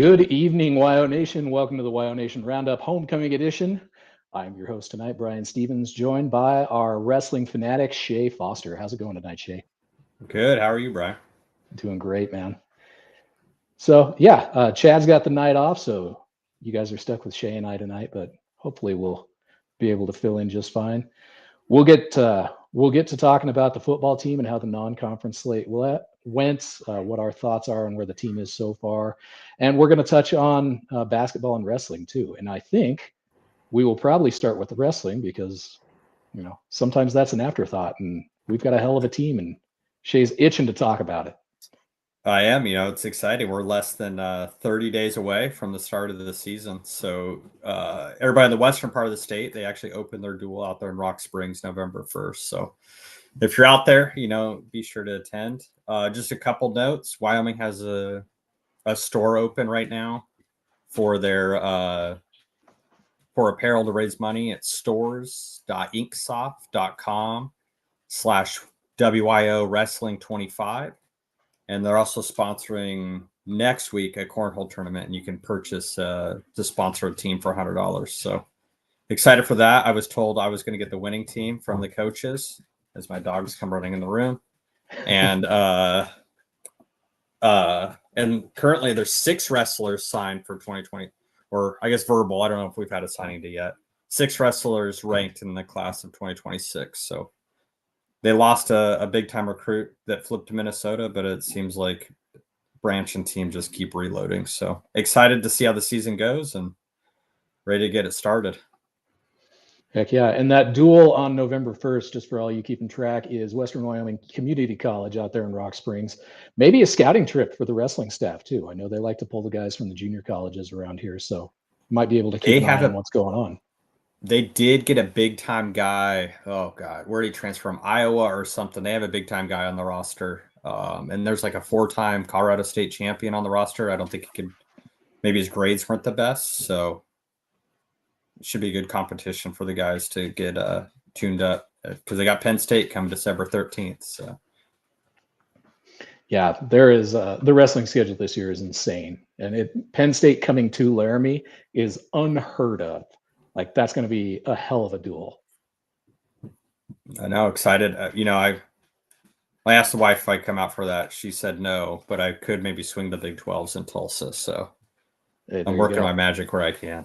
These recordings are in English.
Good evening, WyoNation. Welcome to the WyoNation Roundup Homecoming Edition. I'm your host tonight, Brian Stevens, joined by our wrestling fanatic, Shea Foster. How's it going tonight, Shea? Good. How are you, Brian? Doing great, man. So, Chad's got the night off, so you guys are stuck with Shea and I tonight, but hopefully we'll be able to fill in just fine. We'll get to talking about the football team and how the non-conference slate went, what our thoughts are and where the team is so far. And we're going to touch on basketball and wrestling too. And I think we will probably start with the wrestling because, sometimes that's an afterthought and we've got a hell of a team and Shea's itching to talk about it. I am. It's exciting. We're less than 30 days away from the start of the season. So everybody in the western part of the state, they actually opened their duel out there in Rock Springs November 1st. So if you're out there, be sure to attend. Just a couple notes. Wyoming has a store open right now for their for apparel to raise money at stores.inksoft.com/WYO Wrestling 25. And they're also sponsoring next week a cornhole tournament, and you can purchase to sponsor a team for $100. So excited for that. I was told I was going to get the winning team from the coaches as my dogs come running in the room. And currently there's 6 wrestlers signed for 2020, or I guess verbal. I don't know if we've had a signing day yet. 6 wrestlers ranked in the class of 2026. So they lost a big-time recruit that flipped to Minnesota, but it seems like Branch and team just keep reloading. So excited to see how the season goes and ready to get it started. Heck yeah. And that duel on November 1st, just for all you keeping track, is Western Wyoming Community College out there in Rock Springs. Maybe a scouting trip for the wrestling staff, too. I know they like to pull the guys from the junior colleges around here, so might be able to keep an eye on what's going on. They did get a big-time guy. Oh, God. Where did he transfer from? Iowa or something. They have a big-time guy on the roster. And there's like a 4-time Colorado State champion on the roster. I don't think he could – maybe his grades weren't the best. So it should be a good competition for the guys to get tuned up because they got Penn State come December 13th. So. Yeah, there is the wrestling schedule this year is insane. And Penn State coming to Laramie is unheard of. Like, that's going to be a hell of a duel. I know, excited. I asked the wife if I'd come out for that. She said no, but I could maybe swing the Big 12s in Tulsa. So I'm working my magic where I can.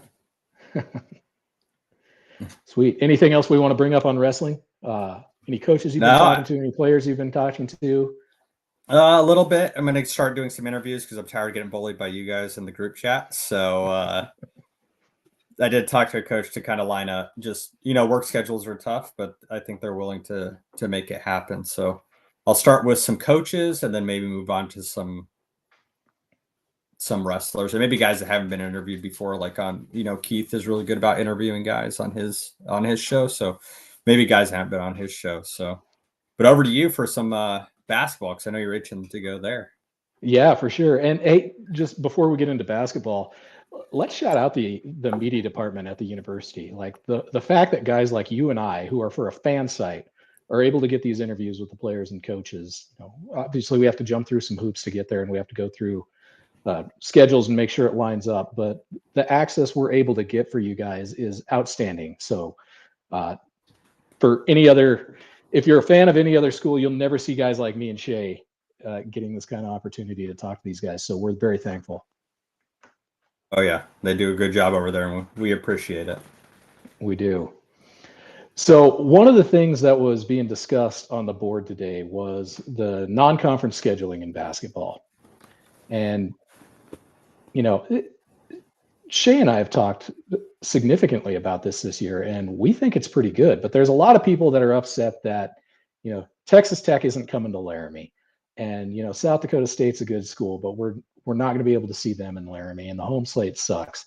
Sweet. Anything else we want to bring up on wrestling? Any coaches you've been talking to? Any players you've been talking to? A little bit. I'm going to start doing some interviews because I'm tired of getting bullied by you guys in the group chat. So I did talk to a coach to kind of line up. Just, work schedules are tough, but I think they're willing to make it happen. So I'll start with some coaches and then maybe move on to some wrestlers and maybe guys that haven't been interviewed before. Like on, Keith is really good about interviewing guys on his show. So maybe guys haven't been on his show. So, but over to you for some basketball, because I know you're itching to go there. Yeah, for sure. And hey, just before we get into basketball, let's shout out the media department at the university. Like the fact that guys like you and I, who are for a fan site, are able to get these interviews with the players and coaches. Obviously, we have to jump through some hoops to get there, and we have to go through schedules and make sure it lines up. But the access we're able to get for you guys is outstanding. So for any other, if you're a fan of any other school, you'll never see guys like me and Shea getting this kind of opportunity to talk to these guys. So we're very thankful. Oh, yeah. They do a good job over there, and we appreciate it. We do. So one of the things that was being discussed on the board today was the non-conference scheduling in basketball. And, Shea and I have talked significantly about this year, and we think it's pretty good. But there's a lot of people that are upset that, Texas Tech isn't coming to Laramie. And, South Dakota State's a good school, but we're not going to be able to see them in Laramie, and the home slate sucks.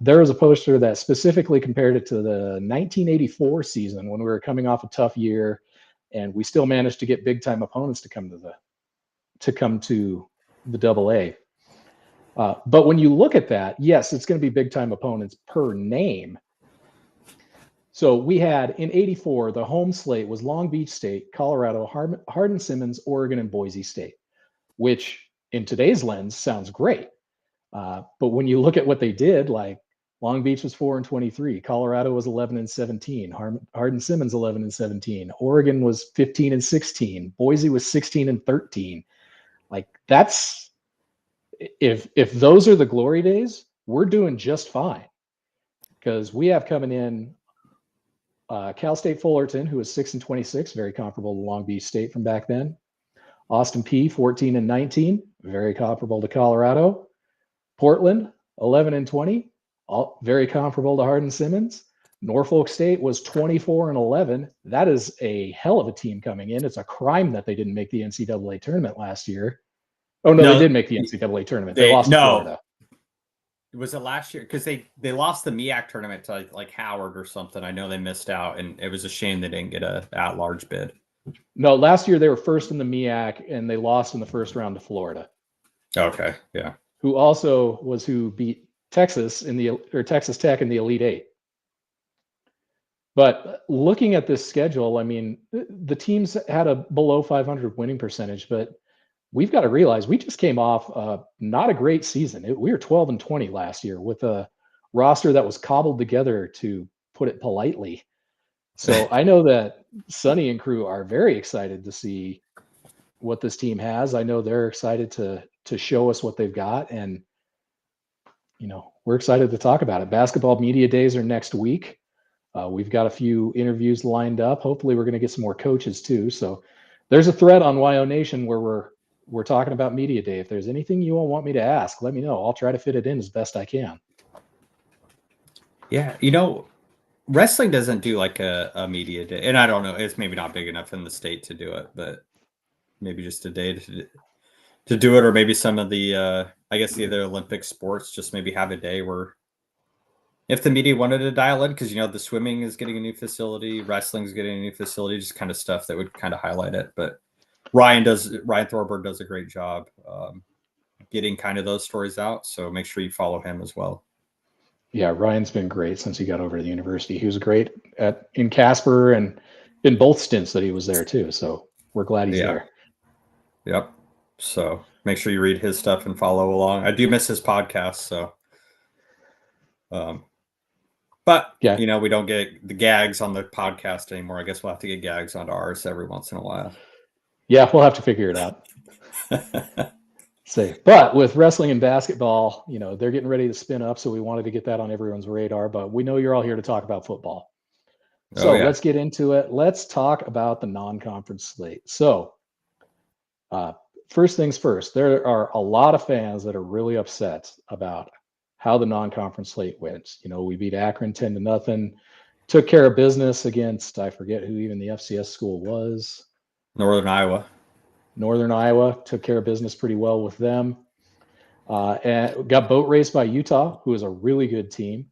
There was a poster that specifically compared it to the 1984 season when we were coming off a tough year, and we still managed to get big-time opponents to come to the AA. But when you look at that, yes, it's going to be big-time opponents per name. So we had in 84, the home slate was Long Beach State, Colorado, Hardin-Simmons, Oregon, and Boise State, which in today's lens sounds great. But when you look at what they did, like Long Beach was 4-23, Colorado was 11-17, Hardin-Simmons 11-17, Oregon was 15-16, Boise was 16-13. Like that's if those are the glory days, we're doing just fine because we have coming in Cal State Fullerton, who was 6-26, very comparable to Long Beach State from back then. Austin P 14-19, very comparable to Colorado. Portland 11-20, all very comparable to Hardin-Simmons. Norfolk State was 24-11. That is a hell of a team coming in. It's a crime that they didn't make the NCAA tournament last year. Oh no, they did make the NCAA tournament. They lost to Florida. Was it last year? Because they lost the MEAC tournament to like Howard or something. I know they missed out, and it was a shame they didn't get a at-large bid. No, last year they were first in the MEAC, and they lost in the first round to Florida. Okay, yeah. Who also was who beat Texas Texas Tech in the Elite Eight. But looking at this schedule, I mean, the teams had a below 500 winning percentage, but we've got to realize we just came off not a great season. We were 12-20 last year with a roster that was cobbled together, to put it politely. So I know that Sonny and crew are very excited to see what this team has. I know they're excited to show us what they've got, and we're excited to talk about it. Basketball media days are next week. We've got a few interviews lined up. Hopefully we're going to get some more coaches too. So there's a thread on WyoNation where we're talking about media day. If there's anything you all want me to ask, let me know. I'll try to fit it in as best I can. Yeah, wrestling doesn't do like a media day, and I don't know, it's maybe not big enough in the state to do it, but maybe just a day to do it, or maybe some of the I guess the other Olympic sports just maybe have a day where if the media wanted to dial in, because the swimming is getting a new facility, wrestling is getting a new facility, just kind of stuff that would kind of highlight it. But Ryan Thorberg does a great job getting kind of those stories out, so make sure you follow him as well. Yeah, Ryan's been great since he got over to the university. He was great in Casper and in both stints that he was there too. So we're glad he's there. Yep. So make sure you read his stuff and follow along. I do miss his podcast. So, but yeah, we don't get the gags on the podcast anymore. I guess we'll have to get gags onto ours every once in a while. Yeah, we'll have to figure it out. But with wrestling and basketball, they're getting ready to spin up. So we wanted to get that on everyone's radar, but we know you're all here to talk about football. So let's get into it. Let's talk about the non-conference slate. So first things first, there are a lot of fans that are really upset about how the non-conference slate went. We beat Akron 10-0, took care of business against, I forget who even the FCS school was. Northern Iowa took care of business pretty well with them. And got boat raced by Utah, who is a really good team.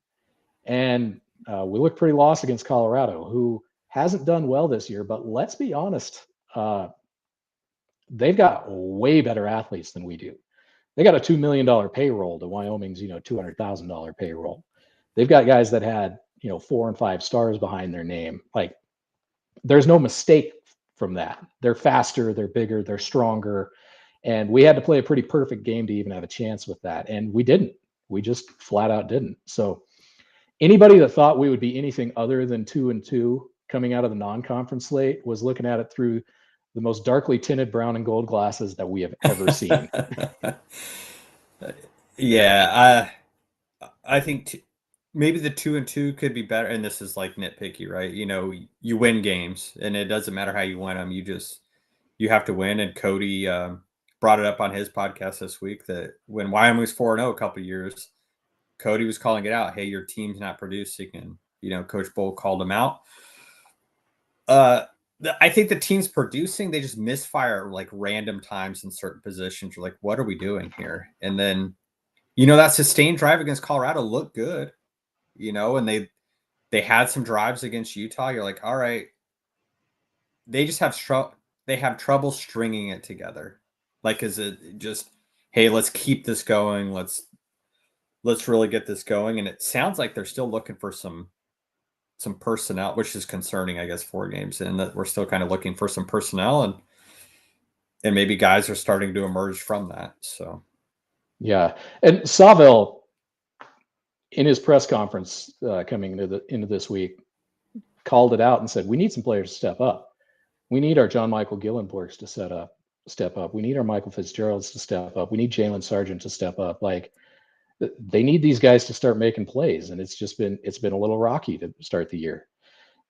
And we looked pretty lost against Colorado, who hasn't done well this year. But let's be honest, they've got way better athletes than we do. They got a $2 million payroll to Wyoming's, $200,000 payroll. They've got guys that had, 4 and 5 stars behind their name. Like, there's no mistake from that. They're faster, they're bigger, they're stronger. And we had to play a pretty perfect game to even have a chance with that. And we didn't. We just flat out didn't. So anybody that thought we would be anything other than 2-2 coming out of the non-conference slate was looking at it through the most darkly tinted brown and gold glasses that we have ever seen. Yeah, I think maybe the 2-2 could be better. And this is like nitpicky, right? You win games, and it doesn't matter how you win them. You have to win. And Cody brought it up on his podcast this week that when Wyoming was 4-0 a couple of years, Cody was calling it out. Hey, your team's not producing. And, Coach Bull called him out. I think the team's producing. They just misfire like random times in certain positions. You're like, what are we doing here? And then, that sustained drive against Colorado looked good, and they had some drives against Utah. You're like, all right, they just have trouble stringing it together. Like, is it just, hey, let's keep this going. Let's really get this going. And it sounds like they're still looking for some personnel, which is concerning, I guess, 4 games in, that we're still kind of looking for some personnel, and maybe guys are starting to emerge from that. So, Yeah, and Saville in his press conference coming into this week called it out and said we need some players to step up. We need our John Michael Gillenborgs to step up. We need our Michael Fitzgeralds to step up. We need Jalen Sargent to step up. Like they need these guys to start making plays, and it's been a little rocky to start the year.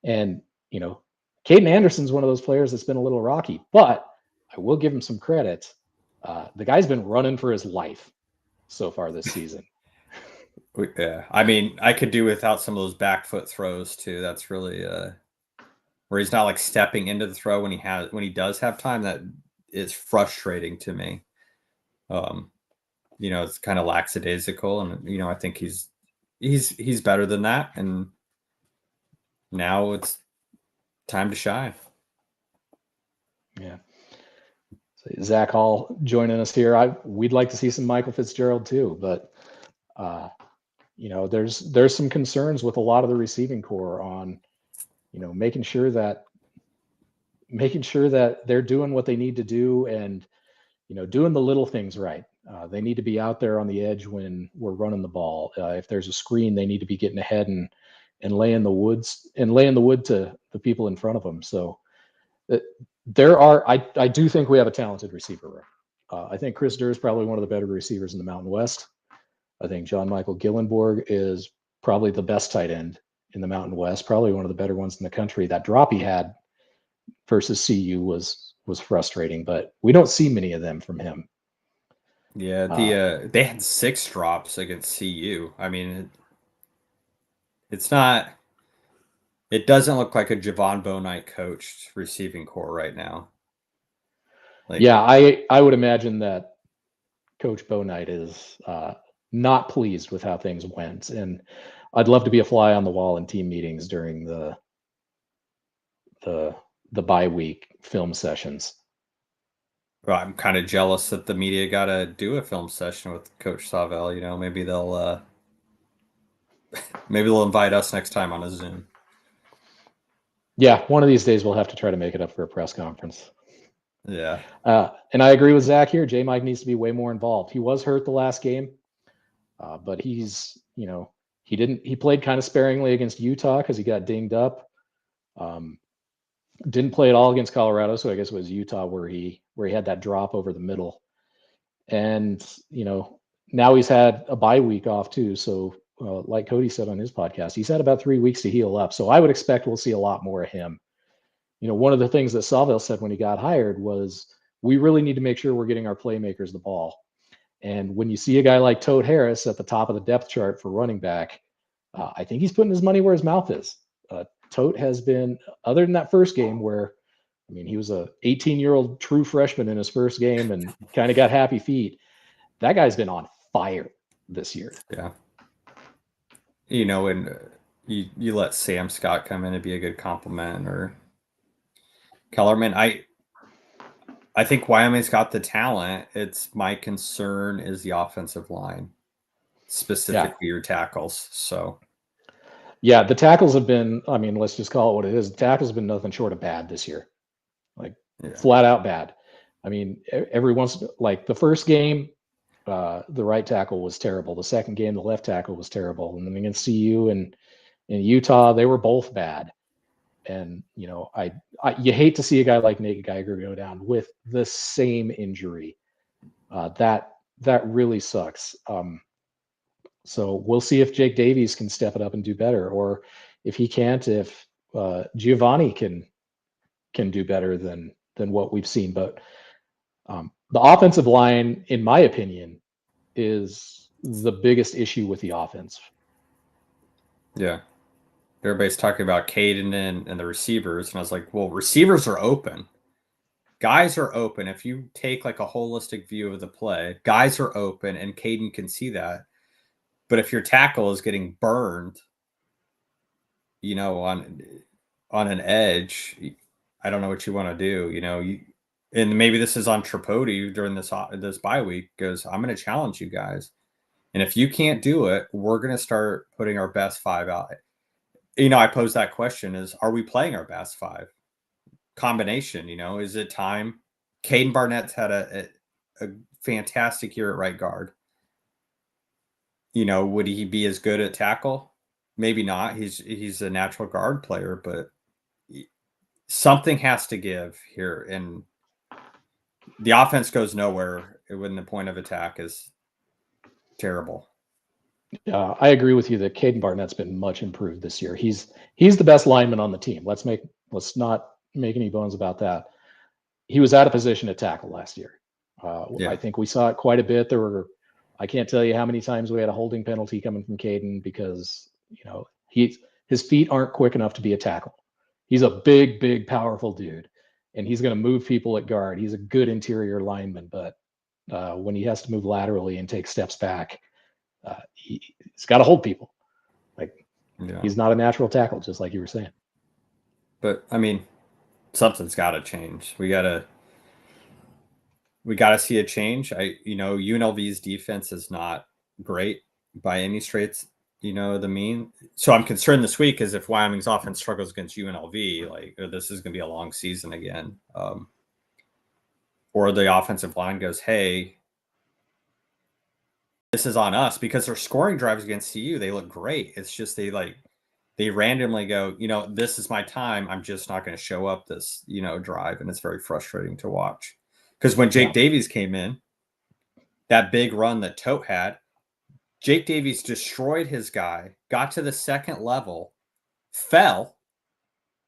And Caden Anderson's one of those players that's been a little rocky, but I will give him some credit. The guy's been running for his life so far this season. Yeah, I mean, I could do without some of those back foot throws too. That's really where he's not like stepping into the throw when he does have time. That is frustrating to me. It's kind of lackadaisical, and I think he's better than that. And now it's time to shine. Yeah. So Zach Hall joining us here. We'd like to see some Michael Fitzgerald too, but there's some concerns with a lot of the receiving core on, making sure that they're doing what they need to do and, doing the little things right. They need to be out there on the edge when we're running the ball. If there's a screen, they need to be getting ahead and laying the wood to the people in front of them. So I do think we have a talented receiver room. I think Chris Durr is probably one of the better receivers in the Mountain West. I think John Michael Gillenborg is probably the best tight end in the Mountain West, probably one of the better ones in the country. That drop he had versus CU was frustrating, but we don't see many of them from him. Yeah, they had 6 drops against CU. I mean, it's not. It doesn't look like a Javon Bonite coached receiving core right now. Yeah, I would imagine that Coach Bonite is not pleased with how things went, and I'd love to be a fly on the wall in team meetings during the bye week film sessions. Well, I'm kind of jealous that the media got to do a film session with Coach Saville. Maybe they'll invite us next time on a Zoom. Yeah, one of these days we'll have to try to make it up for a press conference. Yeah. And I agree with Zach here. J Mike needs to be way more involved. He was hurt the last game, but he played kind of sparingly against Utah because he got dinged up. Didn't play at all against Colorado, so I guess it was Utah where he had that drop over the middle. And now he's had a bye week off too. So like Cody said on his podcast, he's had about 3 weeks to heal up. So I would expect we'll see a lot more of him. One of the things that Saville said when he got hired was we really need to make sure we're getting our playmakers the ball. And when you see a guy like Tote Harris at the top of the depth chart for running back, I think he's putting his money where his mouth is. Tote has been, other than that first game where, he was a 18-year-old true freshman in his first game and kind of got happy feet. That guy's been on fire this year. Yeah. And you let Sam Scott come in and be a good compliment, or Kellerman. I think Wyoming's got the talent. It's my concern is the offensive line, specifically your tackles. So, yeah, the tackles have been. Let's just call it what it is. The tackles have been nothing short of bad this year, flat out bad. Every once like the first game, the right tackle was terrible. The second game, the left tackle was terrible, and then against CU and in Utah, they were both bad. And you hate to see a guy like Nate Geiger go down with the same injury. That really sucks. So we'll see if Jake Davies can step it up and do better, or if he can't, if Giovanni can do better than what we've seen. But the offensive line, in my opinion, is the biggest issue with the offense. Yeah. Everybody's talking about Caden and the receivers. And I was like, well, receivers are open. Guys are open. If you take like a holistic view of the play, guys are open and Caden can see that. But if your tackle is getting burned, on an edge, I don't know what you want to do. And maybe this is on Tripodi during this bye week, goes, I'm going to challenge you guys. And if you can't do it, we're going to start putting our best 5 out. I posed that question is, are we playing our best 5 combination? Is it time? Caden Barnett's had a fantastic year at right guard. would he be as good at tackle? Maybe not. He's a natural guard player, but something has to give here, and the offense goes nowhere when the point of attack is terrible. I agree with you that Caden Barnett's been much improved this year. He's the best lineman on the team. Let's not make any bones about that. He was out of position at tackle last year. Yeah. I think we saw it quite a bit. I can't tell you how many times we had a holding penalty coming from Caden because his feet aren't quick enough to be a tackle. He's a big, big, powerful dude, and he's going to move people at guard. He's a good interior lineman, but when he has to move laterally and take steps back, he's got to hold people. He's not a natural tackle, just like you were saying. But I mean, something's got to change. We got to see a change. UNLV's defense is not great by any straits. The mean. So I'm concerned this week is if Wyoming's offense struggles against UNLV, this is going to be a long season again. Or the offensive line goes, hey, this is on us, because their scoring drives against CU, they look great. It's just they randomly go, this is my time. I'm just not going to show up this, drive. And it's very frustrating to watch. Because when Jake Davies came in, that big run that Tote had, Jake Davies destroyed his guy, got to the second level, fell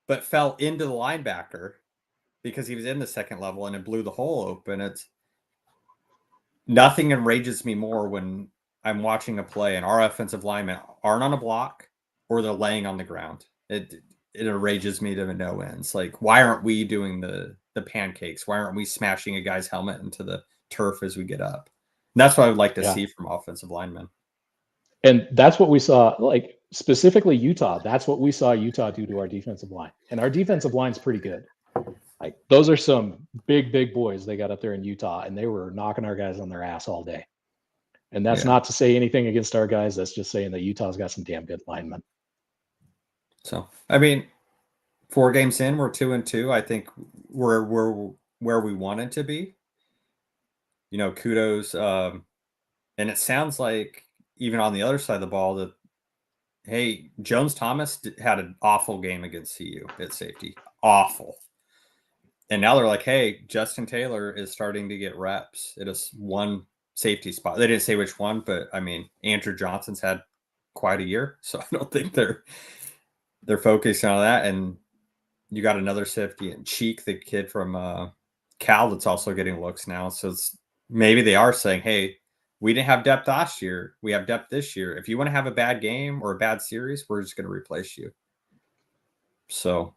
into the linebacker because he was in the second level, and it blew the hole open. Nothing enrages me more when I'm watching a play and our offensive linemen aren't on a block or they're laying on the ground. It enrages me to no ends. Why aren't we doing the pancakes? Why aren't we smashing a guy's helmet into the turf as we get up? And that's what I would like to see from offensive linemen. And that's what we saw, specifically Utah. That's what we saw Utah do to our defensive line. And our defensive line's pretty good. Those are some big, big boys they got up there in Utah, and they were knocking our guys on their ass all day. And that's not to say anything against our guys. That's just saying that Utah's got some damn good linemen. So, I mean, 4 games in, we're 2-2. I think we're where we wanted to be. Kudos. And it sounds like even on the other side of the ball that, hey, Jones Thomas had an awful game against CU at safety. Awful. And now they're like, hey, Justin Taylor is starting to get reps. It is one safety spot. They didn't say which one, but I mean, Andrew Johnson's had quite a year, so I don't think they're focusing on that. And you got another safety and Cheek, the kid from Cal, that's also getting looks now. So maybe they are saying, hey, we didn't have depth last year. We have depth this year. If you want to have a bad game or a bad series, we're just going to replace you. So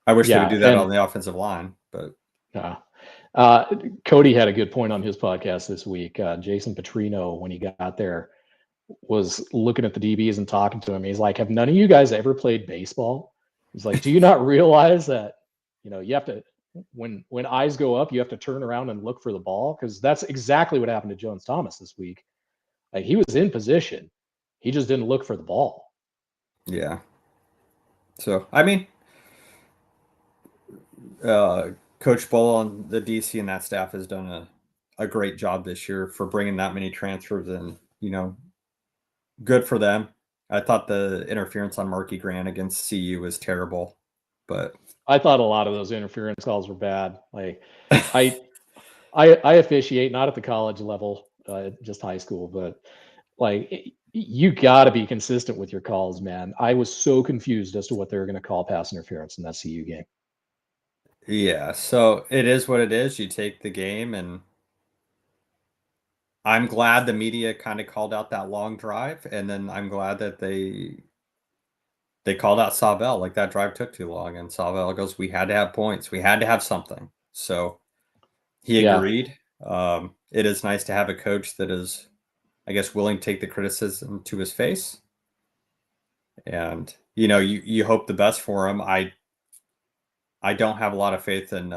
I wish they would do that on the offensive line, but Cody had a good point on his podcast this week. Jason Petrino, when he got there, was looking at the DBs and talking to him. He's like, have none of you guys ever played baseball? He's like, do you not realize that, you have to, when eyes go up, you have to turn around and look for the ball? Because that's exactly what happened to Jones Thomas this week. He was in position. He just didn't look for the ball. Yeah. So, I mean, Coach Bull on the DC and that staff has done a great job this year for bringing that many transfers in. Good for them. I thought the interference on Marky Grant against CU was terrible, but I thought a lot of those interference calls were bad. I officiate not at the college level, just high school, but you got to be consistent with your calls, man. I was so confused as to what they were going to call pass interference in that CU game. Yeah, so it is what it is. You take the game, and I'm glad the media kind of called out that long drive, and then I'm glad that they called out Savell. That drive took too long, and Savell goes, we had to have points. We had to have something. So he agreed. It is nice to have a coach that is, I guess, willing to take the criticism to his face. And, you hope the best for him. I don't have a lot of faith in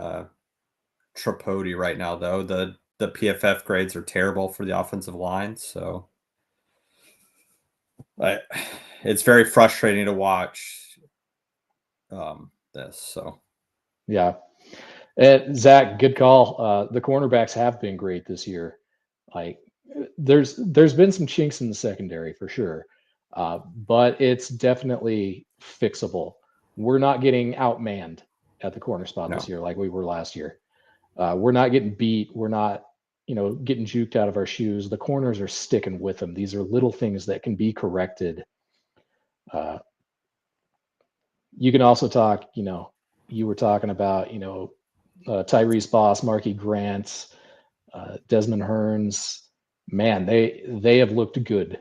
Tripodi right now, though. The PFF grades are terrible for the offensive line, so it's very frustrating to watch this. So, yeah, and Zach, good call. The cornerbacks have been great this year. there's been some chinks in the secondary for sure, but it's definitely fixable. We're not getting outmanned at the corner spot this No. year like we were last year. We're not getting beat. We're not, getting juked out of our shoes. The corners are sticking with them. These are little things that can be corrected. Uh, you can also talk, you were talking about, Tyrese Boss, Marky Grant, Desmond Hearns. Man, they have looked good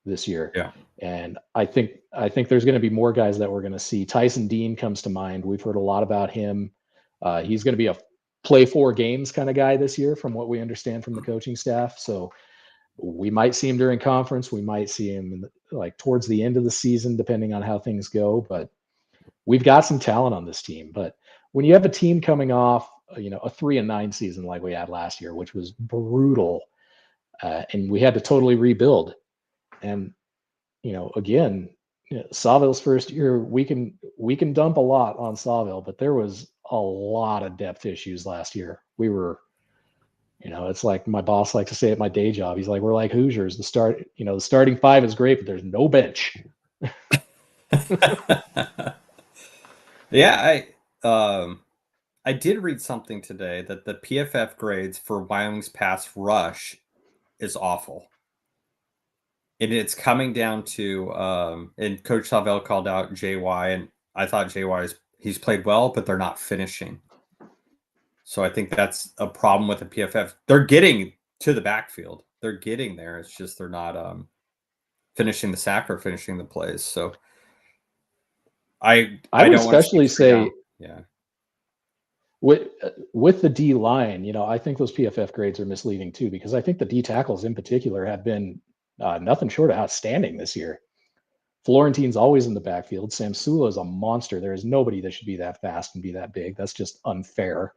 this year. Yeah. And I think there's going to be more guys that we're going to see. Tyson Dean comes to mind. We've heard a lot about him. He's going to be a play 4 games kind of guy this year, from what we understand from the coaching staff. So we might see him during conference. We might see him like towards the end of the season, depending on how things go. But we've got some talent on this team. But when you have a team coming off, a 3-9 season like we had last year, which was brutal, and we had to totally rebuild. And again, Sawville's first year, we can dump a lot on Sawville, but there was a lot of depth issues last year. We were, it's like my boss likes to say at my day job. He's like, we're like Hoosiers. The starting 5 is great, but there's no bench. Yeah, I did read something today that the PFF grades for Wyoming's pass rush is awful. And it's coming down to and Coach Sawville called out JY, and I thought he's played well, but they're not finishing. So I think that's a problem with the PFF. They're getting to the backfield. They're getting there. It's just they're not finishing the sack or finishing the plays. So I would don't want to especially say, yeah. with the D line, I think those PFF grades are misleading too, because I think the D tackles in particular have been nothing short of outstanding this year. Florentine's always in the backfield. Samsula is a monster. There is nobody that should be that fast and be that big. That's just unfair.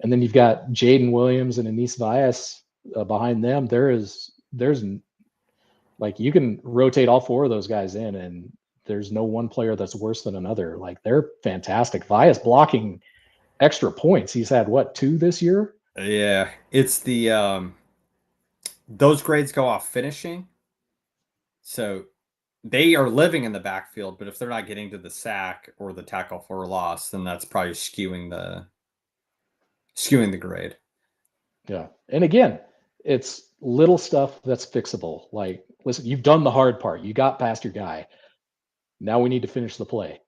And then you've got Jaden Williams and Anis Vyas behind them. There's like, you can rotate all 4 of those guys in, and there's no one player that's worse than another. Like, they're fantastic. Vyas blocking extra points. He's had 2 this year? Yeah, it's the those grades go off finishing. So they are living in the backfield, but if they're not getting to the sack or the tackle for a loss, then that's probably skewing the grade. Yeah. And again, it's little stuff that's fixable. Like, listen, you've done the hard part. You got past your guy. Now we need to finish the play.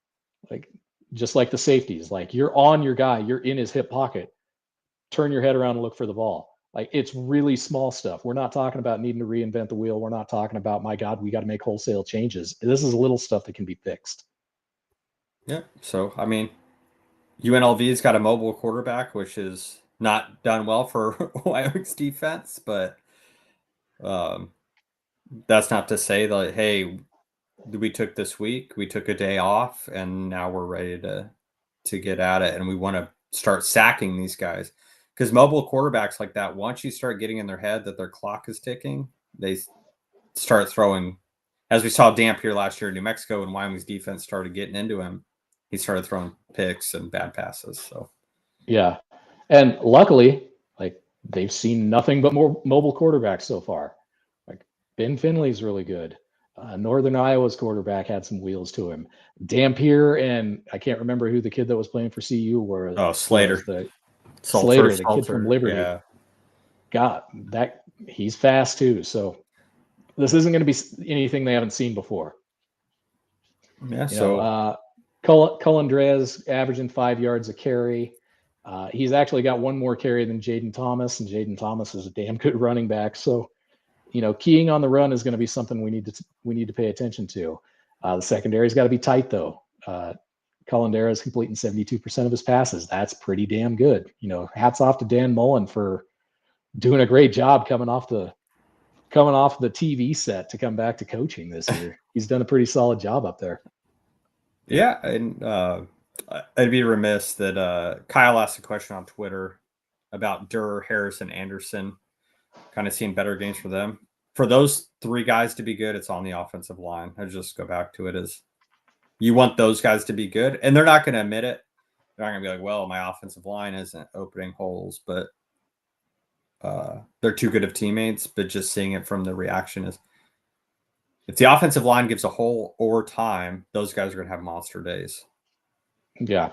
Like, just like the safeties, like, you're on your guy, you're in his hip pocket. Turn your head around and look for the ball. Like, it's really small stuff. We're not talking about needing to reinvent the wheel. We're not talking about, my God, we got to make wholesale changes. This is little stuff that can be fixed. Yeah. So, I mean, UNLV's got a mobile quarterback, which is not done well for Wyoming's defense, but that's not to say that, hey, we took this week, we took a day off, and now we're ready to get at it, and we want to start sacking these guys. Because mobile quarterbacks like that, once you start getting in their head that their clock is ticking, they start throwing. As we saw Dampier last year in New Mexico, and Wyoming's defense started getting into him, he started throwing picks and bad passes. So Yeah. And luckily, like, they've seen nothing but more mobile quarterbacks so far. Like, Ben Finley's really good. Northern Iowa's quarterback had some wheels to him. Dampier, and I can't remember who the kid that was playing for CU Slater. The Salter, Slater, the kid from Liberty. Yeah. Got that. He's fast too. So this isn't going to be anything they haven't seen before. Yeah. So Cullen Drez averaging 5 yards a carry. He's actually got one more carry than Jaden Thomas, and Jaden Thomas is a damn good running back. So, keying on the run is going to be something we need to pay attention to. The secondary's got to be tight though. Colindera is completing 72% of his passes. That's pretty damn good. Hats off to Dan Mullen for doing a great job coming off the TV set to come back to coaching this year. He's done a pretty solid job up there. Yeah, and I'd be remiss that Kyle asked a question on Twitter about Durr, Harrison, Anderson, kind of seeing better games for them. For those 3 guys to be good, it's on the offensive line. I just go back to it as you want those guys to be good, and they're not going to admit it. They're not going to be like, well, my offensive line isn't opening holes, but they're too good of teammates, but just seeing it from the reaction is if the offensive line gives a hole or time, those guys are going to have monster days. Yeah.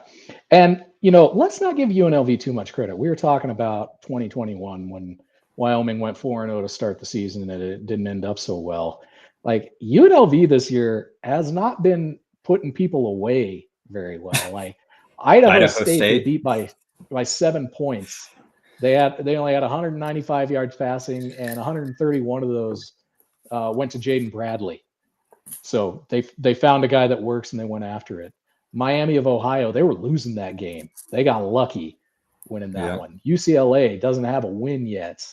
And, let's not give UNLV too much credit. We were talking about 2021 when Wyoming went 4-0 to start the season and it didn't end up so well. Like UNLV this year has not been putting people away very well. Like Idaho Idaho State, they State. beat by 7 points. They only had 195 yards passing, and 131 of those went to Jaden Bradley. So they found a guy that works and they went after it. Miami of Ohio, they were losing that game. They got lucky winning that one. UCLA doesn't have a win yet.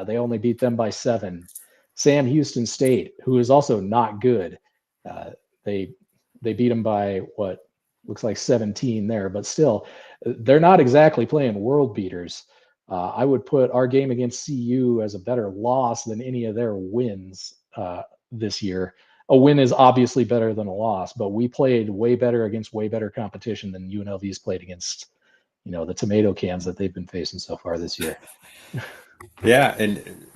They only beat them by 7. Sam Houston State, who is also not good, they beat them by what looks like 17 there, but still, they're not exactly playing world beaters. I would put our game against CU as a better loss than any of their wins this year. A win is obviously better than a loss, but we played way better against way better competition than UNLV's played against, the tomato cans that they've been facing so far this year. Yeah, and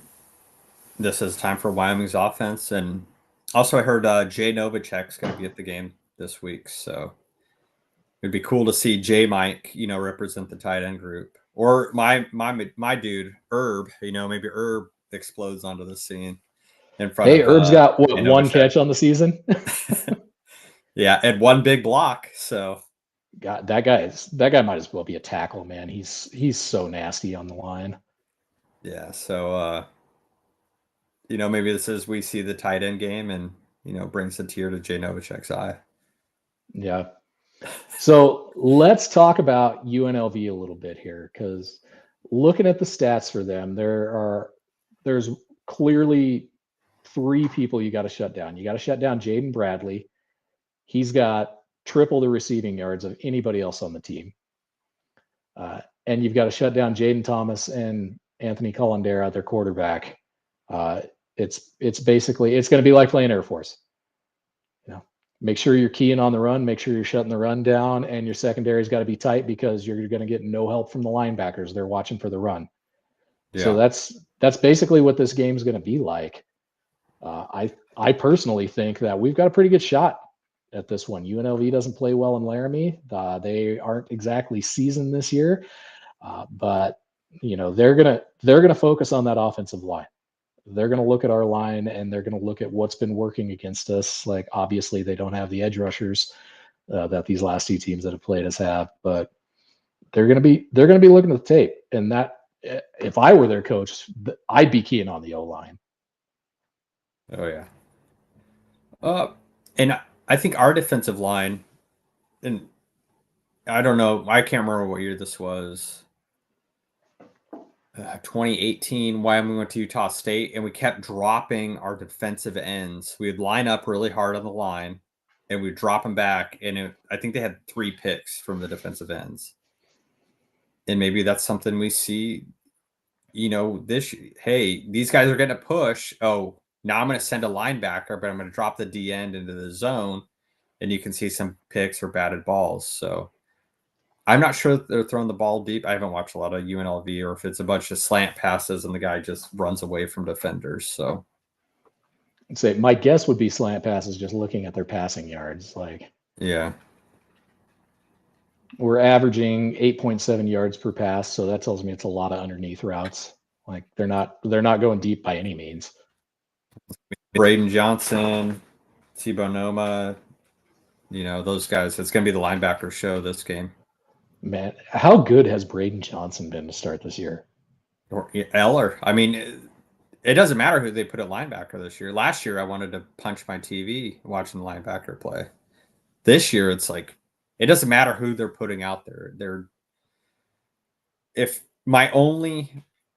this is time for Wyoming's offense. And also I heard Jay Novacek's going to be at the game this week, so it'd be cool to see Jay Mike, represent the tight end group. Or my dude, Herb, maybe Herb explodes onto the scene in front of Herb's got one Novacek. catch on the season. Yeah, and one big block. So God, that guy might as well be a tackle, man. He's so nasty on the line. Yeah, so maybe this is we see the tight end game and brings a tear to Jay Novacek's eye. Yeah. So let's talk about UNLV a little bit here, because looking at the stats for them, there's clearly 3 people you got to shut down. You got to shut down Jaden Bradley. He's got triple the receiving yards of anybody else on the team. And you've got to shut down Jaden Thomas and Anthony Collandera, their quarterback. It's basically, it's going to be like playing Air Force. Make sure you're keying on the run, make sure you're shutting the run down, and your secondary's got to be tight because you're going to get no help from the linebackers. They're watching for the run. Yeah. So that's basically what this game's going to be like. I personally think that we've got a pretty good shot at this one. UNLV doesn't play well in Laramie. They aren't exactly seasoned this year, but they're gonna focus on that offensive line. They're going to look at our line and they're going to look at what's been working against us. Like, obviously they don't have the edge rushers that these last 2 teams that have played us have, but they're going to be looking at the tape. And that, if I were their coach, I'd be keying on the O-line. Oh yeah. And I think our defensive line, and I don't know, I can't remember what year this was. 2018, Wyoming went to Utah State, and we kept dropping our defensive ends. We would line up really hard on the line, and we'd drop them back. And I think they had 3 picks from the defensive ends. And maybe that's something we see, hey, these guys are going to push. Oh, now I'm going to send a linebacker, but I'm going to drop the D end into the zone, and you can see some picks or batted balls. So I'm not sure they're throwing the ball deep. I haven't watched a lot of UNLV, or if it's a bunch of slant passes and the guy just runs away from defenders. So I'd say my guess would be slant passes, just looking at their passing yards. Like, yeah, we're averaging 8.7 yards per pass, so that tells me it's a lot of underneath routes. Like, they're not going deep by any means. Braden Johnson, Tebow Noma, those guys. It's going to be the linebacker show this game. Man, how good has Braden Johnson been to start this year? Or Eller. I mean, it doesn't matter who they put at linebacker this year. Last year, I wanted to punch my TV watching the linebacker play. This year, it's like, it doesn't matter who they're putting out there.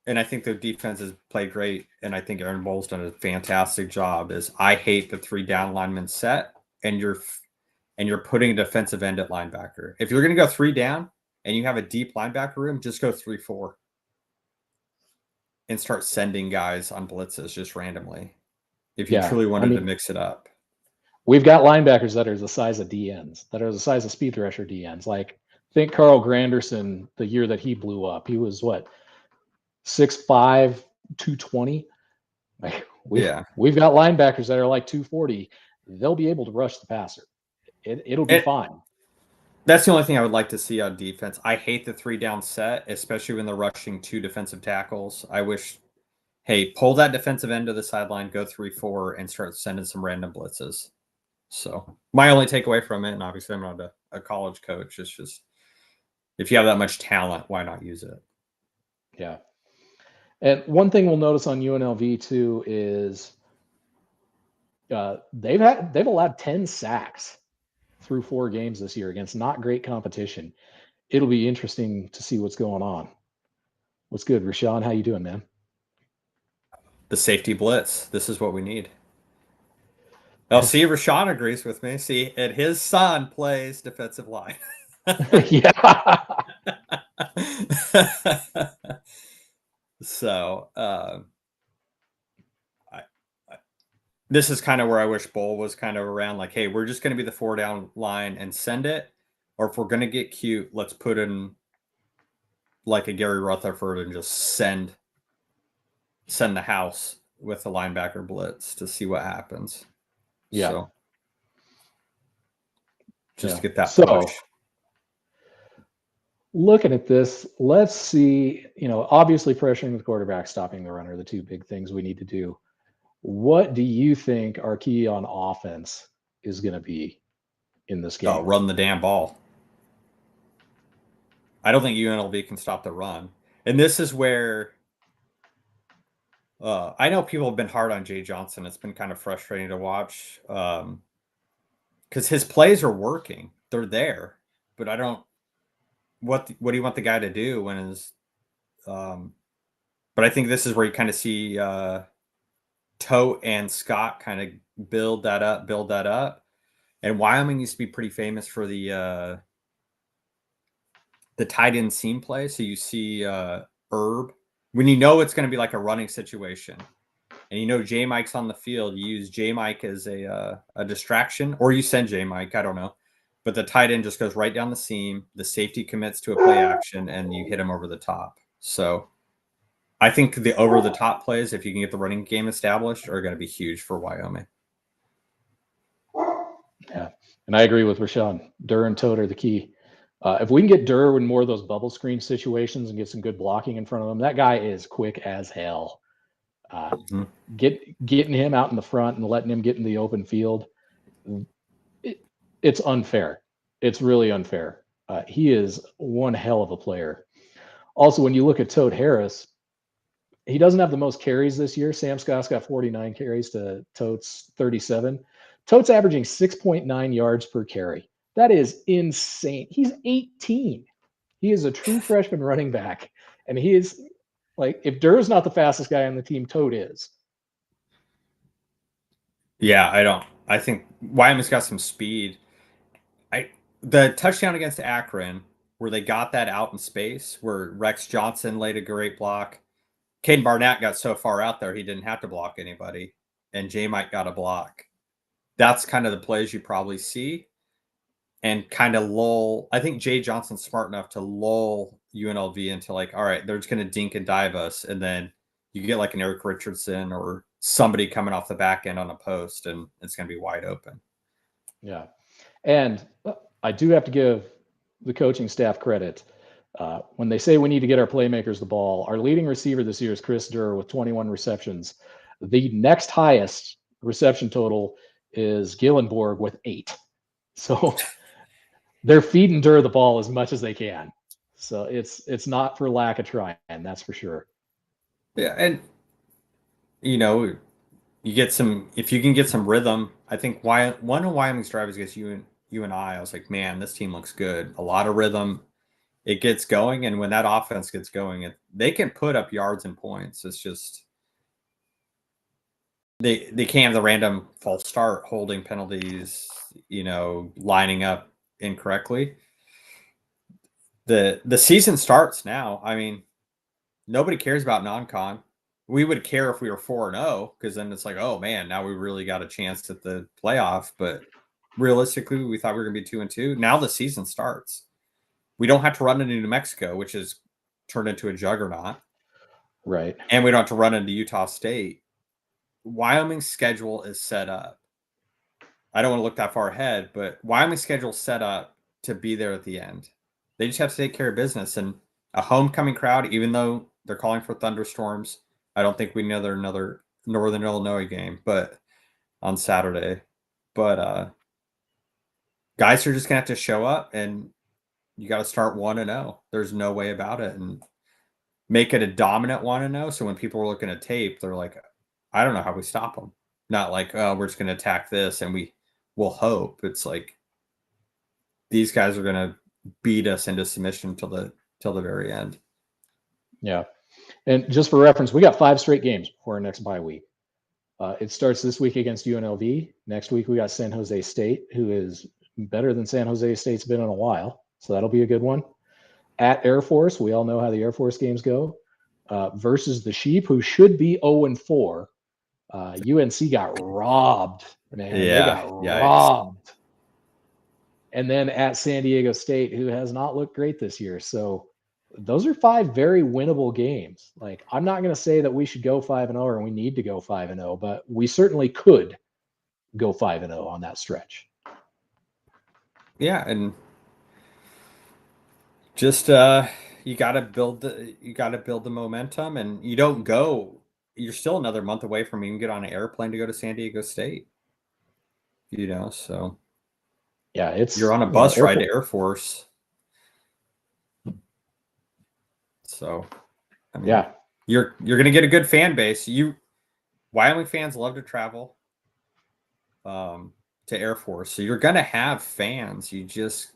And I think their defense has played great, and I think Aaron Bowles done a fantastic job, is I hate the 3 down lineman set, and you're putting a defensive end at linebacker. If you're going to go 3 down and you have a deep linebacker room, just go 3-4 and start sending guys on blitzes just randomly. If you truly wanted to mix it up. We've got linebackers that are the size of DNs, that are the size of speed thresher DNs. Like, think Carl Granderson, the year that he blew up, he was what, 6'5", 220. Like we've got linebackers that are like 240. They'll be able to rush the passer. It'll be fine. That's the only thing I would like to see on defense. I hate the 3-down set, especially when they're rushing 2 defensive tackles. I wish, hey, pull that defensive end to the sideline, go 3-4, and start sending some random blitzes. So my only takeaway from it, and obviously I'm not a college coach, it's just if you have that much talent, why not use it? Yeah. And one thing we'll notice on UNLV too is they've allowed 10 sacks through 4 games this year against not great competition. It'll be interesting to see what's going on. What's good, Rashawn? How you doing, man? The safety blitz. This is what we need. I'll see, Rashawn agrees with me. See, and his son plays defensive line. Yeah. So, this is kind of where I wish Bull was kind of around. Like, hey, we're just going to be the 4-down line and send it, or if we're going to get cute, let's put in like a Gary Rutherford and just send the house with the linebacker blitz to see what happens. Yeah. So, just to get that push. Looking at this, let's see, obviously pressuring the quarterback, stopping the run are the 2 big things we need to do. What do you think our key on offense is going to be in this game? Oh, run the damn ball. I don't think UNLV can stop the run. And this is where I know people have been hard on Jay Johnson. It's been kind of frustrating to watch because his plays are working. They're there. But I don't – what do you want the guy to do when his but I think this is where you kind of see Tote and Scott kind of build that up. And Wyoming used to be pretty famous for the tight end seam play. So you see Herb. When you know it's going to be like a running situation and J Mike's on the field, you use J Mike as a distraction, or you send J Mike, I don't know. But the tight end just goes right down the seam. The safety commits to a play action and you hit him over the top. So I think the over the top plays, if you can get the running game established, are going to be huge for Wyoming. Yeah. And I agree with Rashawn. Durr and Tote are the key. If we can get Durr in more of those bubble screen situations and get some good blocking in front of him, that guy is quick as hell. Getting him out in the front and letting him get in the open field, it's unfair. It's really unfair. He is one hell of a player. Also, when you look at Tote Harris, he doesn't have the most carries this year. Sam Scott's got 49 carries to Tote's 37. Tote's averaging 6.9 yards per carry. That is insane. He's 18. He is a true freshman running back. And he is like, if Durr's not the fastest guy on the team, Tote is. Yeah, I think Wyoming's got some speed. The touchdown against Akron, where they got that out in space, where Rex Johnson laid a great block. Caden Barnett got so far out there, he didn't have to block anybody. And J Mike got a block. That's kind of the plays you probably see. And kind of lull. I think Jay Johnson's smart enough to lull UNLV into like, all right, they're just going to dink and dive us. And then you get like an Eric Richardson or somebody coming off the back end on a post, and it's going to be wide open. Yeah. And I do have to give the coaching staff credit. When they say we need to get our playmakers the ball, our leading receiver this year is Chris Durr with 21 receptions. The next highest reception total is Gillenborg with 8. So they're feeding Durr the ball as much as they can. So it's not for lack of trying, that's for sure. Yeah, and you get some, if you can get some rhythm. I think one of Wyoming's drivers against you and I was like, man, this team looks good. A lot of rhythm. It gets going, and when that offense gets going, they can put up yards and points. It's just they can't have the random false start, holding penalties, lining up incorrectly. The season starts now. I mean, nobody cares about non-con. We would care if we were 4-0, because then it's like, oh man, now we really got a chance at the playoff. But realistically, we thought we were going to be 2-2. Now the season starts. We don't have to run into New Mexico, which is turned into a juggernaut. Right. and we don't have to run into Utah State. Wyoming's schedule is set up. I don't want to look that far ahead, but Wyoming's schedule is set up to be there at the end. They just have to take care of business. And a homecoming crowd, even though they're calling for thunderstorms, I don't think we know there's another Northern Illinois game, but on Saturday. But guys are just gonna have to show up, and you got to start 1-0. There's no way about it, and make it a dominant 1-0. So when people are looking at tape, they're like, I don't know how we stop them. Not like, oh, we're just going to attack this and we'll hope. It's like these guys are going to beat us into submission till the very end. Yeah. And just for reference, we got 5 straight games before our next bye week. It starts this week against UNLV. Next week, we got San Jose State, who is better than San Jose State's been in a while. So that'll be a good one. At Air Force, we all know how the Air Force games go. Versus the Sheep, who should be 0-4. UNC got robbed, man. Yeah, they got yikes. robbed. And then at San Diego State, who has not looked great this year. So those are 5 very winnable games. Like, I'm not going to say that we should go 5-0 or we need to go 5-0, but we certainly could go 5-0 on that stretch. Yeah, and just you got to build the momentum, and you don't go. You're still another month away from even get on an airplane to go to San Diego State. So yeah, you're on a bus ride to Air Force. So, I mean, yeah, you're going to get a good fan base. Wyoming fans love to travel to Air Force, so you're going to have fans. You just,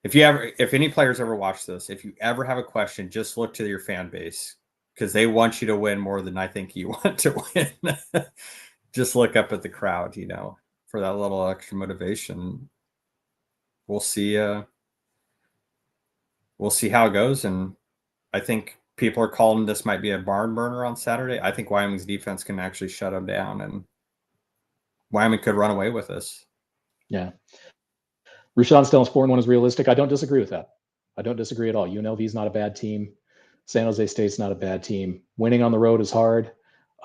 if any players ever watch this, if you ever have a question, just look to your fan base, because they want you to win more than I think you want to win. Just look up at the crowd, for that little extra motivation. We'll see. We'll see how it goes, and I think people are calling this might be a barn burner on Saturday. I think Wyoming's defense can actually shut them down, and Wyoming could run away with this. Yeah. Rashawn Stone's 4-1 is realistic. I don't disagree with that. I don't disagree at all. UNLV is not a bad team. San Jose State's not a bad team. Winning on the road is hard.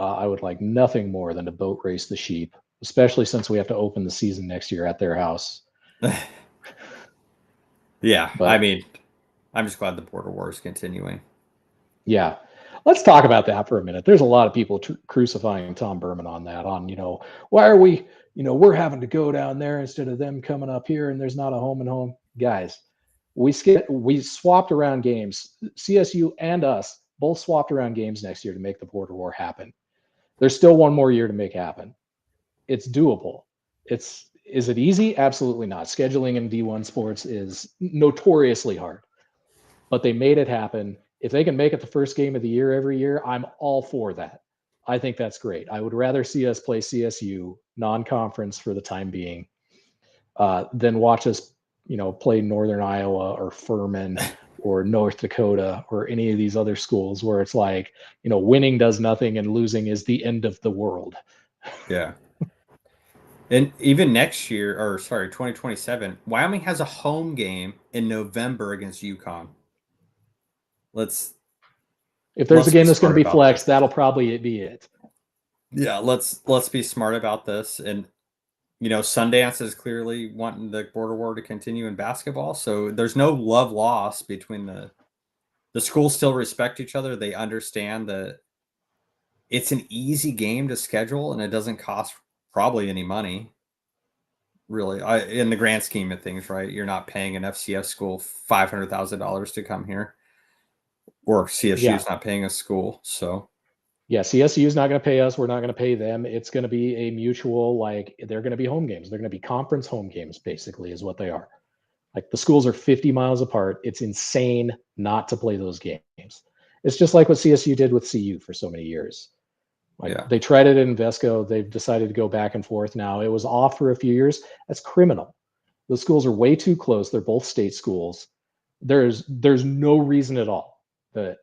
I would like nothing more than to boat race the Sheep, especially since we have to open the season next year at their house. Yeah, but, I mean, I'm just glad the border war is continuing. Yeah. Let's talk about that for a minute. There's a lot of people crucifying Tom Berman on that, why are we, we're having to go down there instead of them coming up here, and there's not a home and home. Guys, we swapped around games. CSU and us both swapped around games next year to make the border war happen. There's still one more year to make happen. It's doable. Is it easy? Absolutely not. Scheduling in D1 sports is notoriously hard, but they made it happen. If they can make it the first game of the year every year, I'm all for that. I think that's great. I would rather see us play CSU non-conference for the time being than watch us, play Northern Iowa or Furman or North Dakota or any of these other schools where it's like, winning does nothing and losing is the end of the world. Yeah. And even next year, 2027, Wyoming has a home game in November against UConn. If there's a game that's going to be flexed, that'll probably be it. Yeah, let's be smart about this. And Sundance is clearly wanting the border war to continue in basketball, so there's no love lost between the schools. Still respect each other. They understand that it's an easy game to schedule, and it doesn't cost probably any money. Really, in the grand scheme of things, right? You're not paying an FCS school $500,000 to come here, or CSU is not paying a school. So, yeah, CSU is not going to pay us. We're not going to pay them. It's going to be a mutual, they're going to be home games. They're going to be conference home games, basically, is what they are. Like, the schools are 50 miles apart. It's insane not to play those games. It's just like what CSU did with CU for so many years. They tried it in Invesco. They've decided to go back and forth now. It was off for a few years. That's criminal. Those schools are way too close. They're both state schools. There's no reason at all that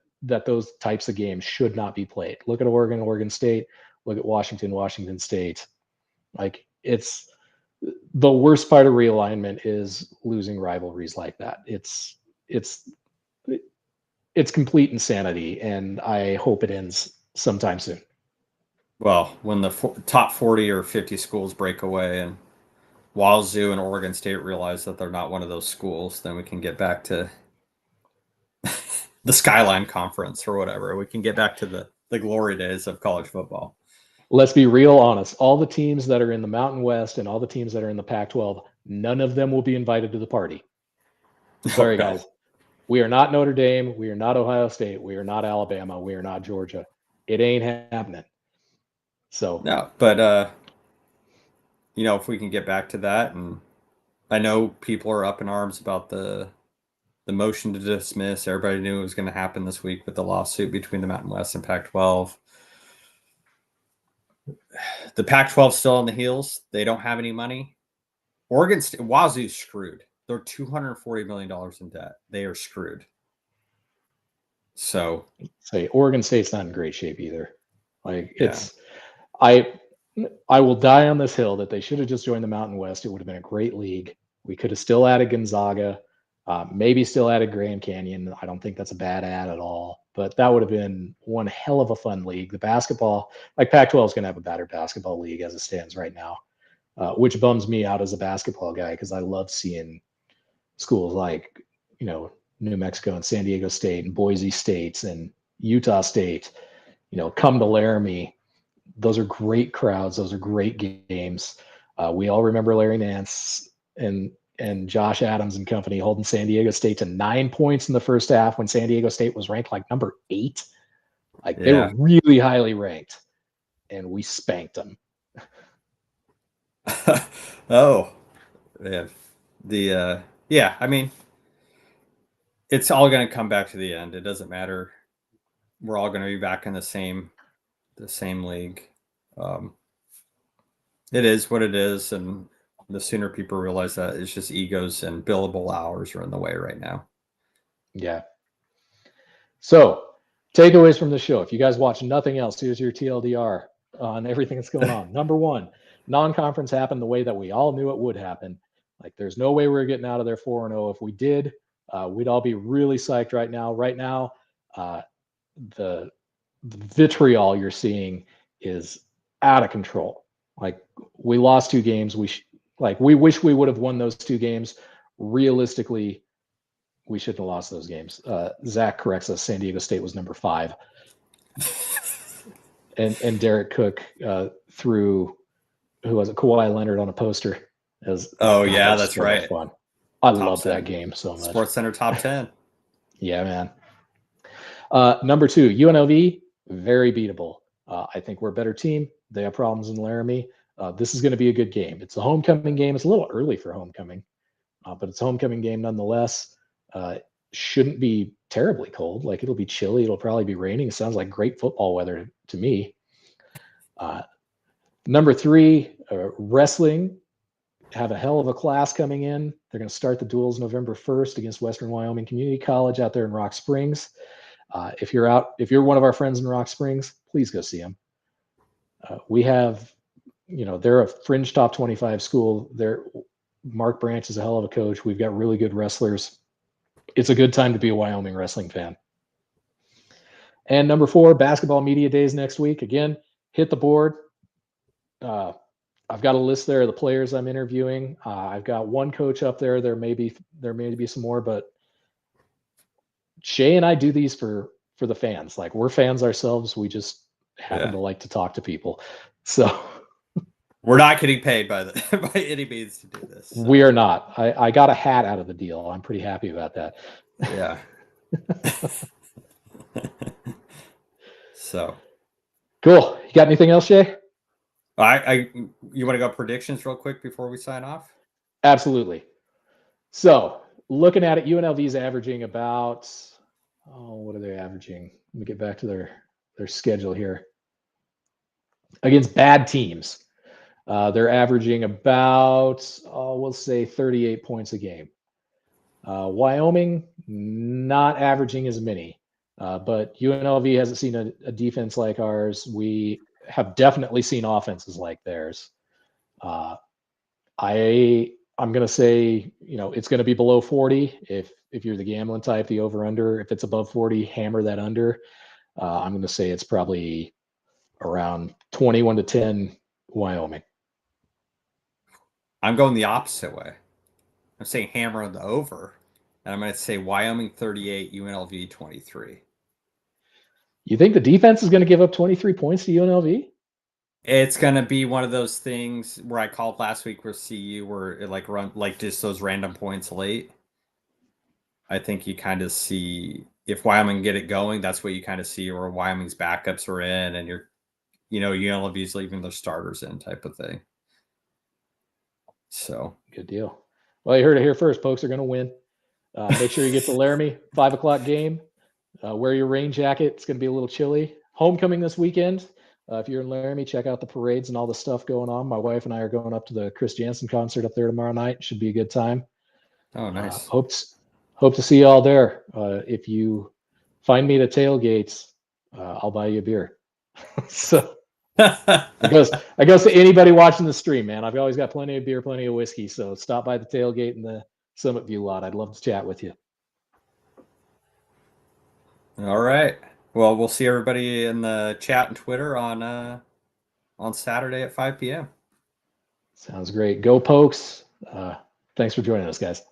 those types of games should not be played. Look at Oregon State. Look at Washington State. It's the worst part of realignment is losing rivalries like that. it's complete insanity, and I hope it ends sometime soon. Well, when the top 40 or 50 schools break away and Wazoo and Oregon State realize that they're not one of those schools, then we can get back to the Skyline Conference or whatever. We can get back to the glory days of college football. Let's be real honest. All the teams that are in the Mountain West and all the teams that are in the Pac-12, none of them will be invited to the party. Sorry, No. guys. We are not Notre Dame. We are not Ohio State. We are not Alabama. We are not Georgia. It ain't happening. So no, but if we can get back to that, and I know people are up in arms about the motion to dismiss. Everybody knew it was going to happen this week with the lawsuit between the Mountain West and Pac-12. The Pac-12 still on the heels. They don't have any money. Oregon State, Wazoo's screwed. They're $240 million in debt. They are screwed. So say Oregon State's not in great shape either. Like it's, I will die on this hill that they should have just joined the Mountain West. It would have been a great league. We could have still added Gonzaga, maybe still added Grand Canyon. I don't think that's a bad add at all, but that would have been one hell of a fun league. The basketball, like Pac-12 is going to have a better basketball league as it stands right now, which bums me out as a basketball guy because I love seeing schools like, New Mexico and San Diego State and Boise State and Utah State, come to Laramie. Those are great crowds. Those are great games. We all remember Larry Nance and Josh Adams and company holding San Diego State to 9 points in the first half when San Diego State was ranked like number 8. They were really highly ranked, and we spanked them. Oh, man. I mean, it's all going to come back to the end. It doesn't matter. We're all going to be back in the same league. It is what it is, and the sooner people realize that, it's just egos and billable hours are in the way right now. Yeah. So, takeaways from the show. If you guys watch nothing else, here's your TLDR on everything that's going on. Number one, non-conference happened the way that we all knew it would happen. Like, there's no way we're getting out of there 4-0. If we did, we'd all be really psyched right now. Right now, the vitriol you're seeing is out of control. Like, we lost 2 games. We wish we would have won those 2 games. Realistically, we shouldn't have lost those games. Zach corrects us. San Diego State was number 5. and Derek Cook threw, who was it? Kawhi Leonard on a poster. That's so right. Fun. I love that game so much. Sports Center top 10. Yeah, man. Number 2, UNLV, very beatable. I think we're a better team. They have problems in Laramie. This is going to be a good game. It's a homecoming game. It's a little early for homecoming, but it's a homecoming game nonetheless. Shouldn't be terribly cold. Like, it'll be chilly. It'll probably be raining. It sounds like great football weather to me. Number 3, wrestling have a hell of a class coming in. They're going to start the duels November 1st against Western Wyoming Community College out there in Rock Springs. If you're one of our friends in Rock Springs, please go see them. We have, they're a fringe top 25 school. Mark Branch is a hell of a coach. We've got really good wrestlers. It's a good time to be a Wyoming wrestling fan. And number 4, basketball media days next week. Again, hit the board. I've got a list there of the players I'm interviewing. I've got one coach up there. There may be some more, but Shea and I do these for the fans. Like, we're fans ourselves. We just happen to like to talk to people. So we're not getting paid by any means to do this. So. We are not. I got a hat out of the deal. I'm pretty happy about that. Yeah. So cool. You got anything else, Shea? You want to go predictions real quick before we sign off? Absolutely. So, looking at it, UNLV is averaging about, what are they averaging? Let me get back to their schedule here. Against bad teams, they're averaging about, we'll say 38 points a game. Wyoming, not averaging as many, but UNLV hasn't seen a defense like ours. We have definitely seen offenses like theirs. I I'm going to say, it's going to be below 40. If you're the gambling type, the over under, if it's above 40, hammer that under. I'm going to say it's probably around 21-10 Wyoming. I'm going the opposite way. I'm saying hammer on the over, and I'm going to say Wyoming 38, UNLV 23. You think the defense is going to give up 23 points to UNLV? It's going to be one of those things where I called last week with CU where it run just those random points late. I think you kind of see if Wyoming get it going, that's what you kind of see, or Wyoming's backups are in and UNLV's leaving their starters in type of thing. So good deal. Well, you heard it here first. Pokes are going to win. Make sure you get to Laramie, 5:00 game. Wear your rain jacket. It's going to be a little chilly. Homecoming this weekend. If you're in Laramie, check out the parades and all the stuff going on. My wife and I are going up to the Chris Jansen concert up there tomorrow night. Should be a good time. Oh, nice. Hope to see you all there. If you find me at a tailgate, I'll buy you a beer. So I guess to anybody watching the stream, man. I've always got plenty of beer, plenty of whiskey. So stop by the tailgate in the Summit View lot. I'd love to chat with you. All right. Well, we'll see everybody in the chat and Twitter on Saturday at 5 p.m. Sounds great. Go Pokes. Thanks for joining us, guys.